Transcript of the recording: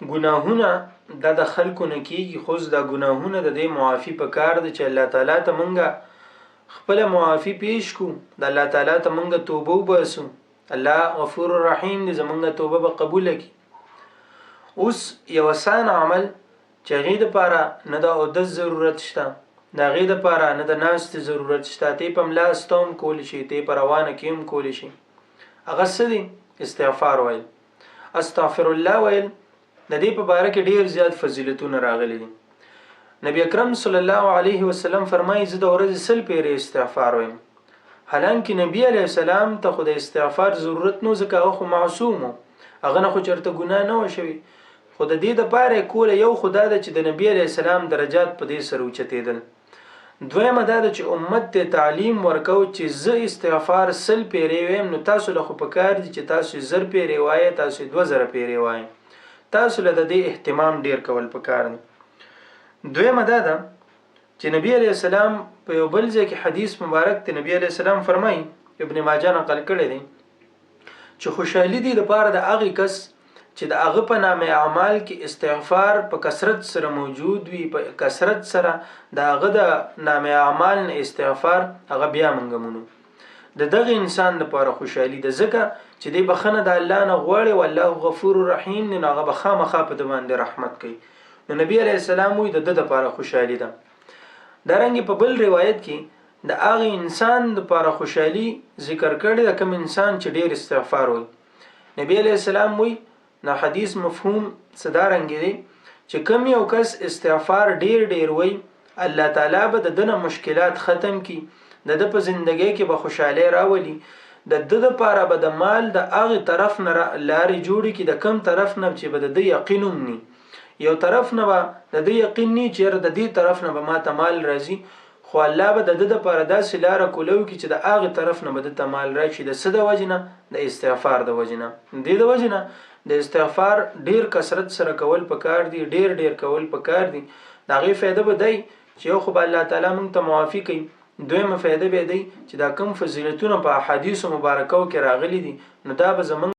ګناهونه دا د خلکو نه کیږي، خو دا ګناهونه د دې معافي په کار دی چې الله تعالی ته مونږه خپل معافي پیش کو، د الله تعالی ته مونږه توبه وباسو. الله غفور رحیم دی، زمونږه توبه به قبول کړي. اوس یو آسان عمل چې هغې دپاره نه د اودس ضرورت شته، د هغې دپاره نه د ناستې ضرورت شته، ته یې په ملا استه هم کولی شي، ته یې په روانه کې هم کولی شي. هغه څه دی؟ استغفار ویل. استغفر الله ویل د دې په باره کې ډېر زیات فضیلتونه راغلي دي. نبی اکرم صلی الله علیه وسلم فرمایي زه د ورځې 100 پیرې استغفار وایم. حالانکه نبی علیه السلام ته خو د استغفار ضرورت نو، ځکه هغه خو معصوم و، هغه نه خو چېرته ګناه نه وه شوې، خو د دې دپاره یې کوله. یو خو دا ده چې د نبی علیه السلام درجات په دې سره اوچتېدل. دویمه دا ده چې امت ته تعلیم ورکو چې زه استغفار 100 پیرې ویم، نو تاسو له خو پکار دي چې تاسو 1000 پیرې وایې، تاسو 2000 پیرې وایې. تاسو له د دې اهتمام ډیر کول پکار دي. دویمه دا ده چې نبی علیه السلام په یو بل ځای کې حدیث مبارک ته نبی علیه السلام فرمایي، ابن ماجه نقل کړی دی، چې خوشحالي دی لپاره د هغې کس چې د هغه په نامه اعمال کې استغفار په کثرت سره موجود وي، په کثرت سره د هغه د نامه اعمال نه استغفار هغه بیا موږ مونږ د دغه انسان لپاره خوشحالي ده، ځکه چې دی بخنه د الله نه غواړي او الله غفور رحیم دی، نو هغه به خامخا په د باندې رحمت کوي. نو نبی علیه السلام وایي د ده دپاره خوشحالي ده. دارنګې په بل روایت کې د هغه انسان دپاره خوشحالي ذکر کړی ده کوم انسان چې ډېر استغفار وایي. نبی علیه السلام وایي نو حدیث مفهوم څه دارنګې دی چې کوم یو کس استغفار ډېر وایي، الله تعالی به د ده نه مشکلات ختم کړي، د ده په زندګۍ کې به خوشحالي راولي، د ده دپاره به د مال د هغې طرف نه لارې جوړې کړي، د کوم طرف نه چې به د ده یقین هم ني. یو طرف نه به د ده یقین ني چې د دې طرف نه به ماته مال راځي، خو الله به د ده دپاره داسې لاره کولو کړي چې د هغې طرف نه به دته مال راشي. د څه د وجې نه؟ د استغفار د وجې نه. دې د وجې نه د استغفار ډیر کثرت سره کول پکار دي، ډیر کول پکار دي. د هغې فایده به دی چې یو خو به الله تعالی موږ ته معافي کوي، دویمه فایده به دی چې دا کوم فضیلتونه په احادیثو مبارکو کې راغلي دي، نو دا به زموږ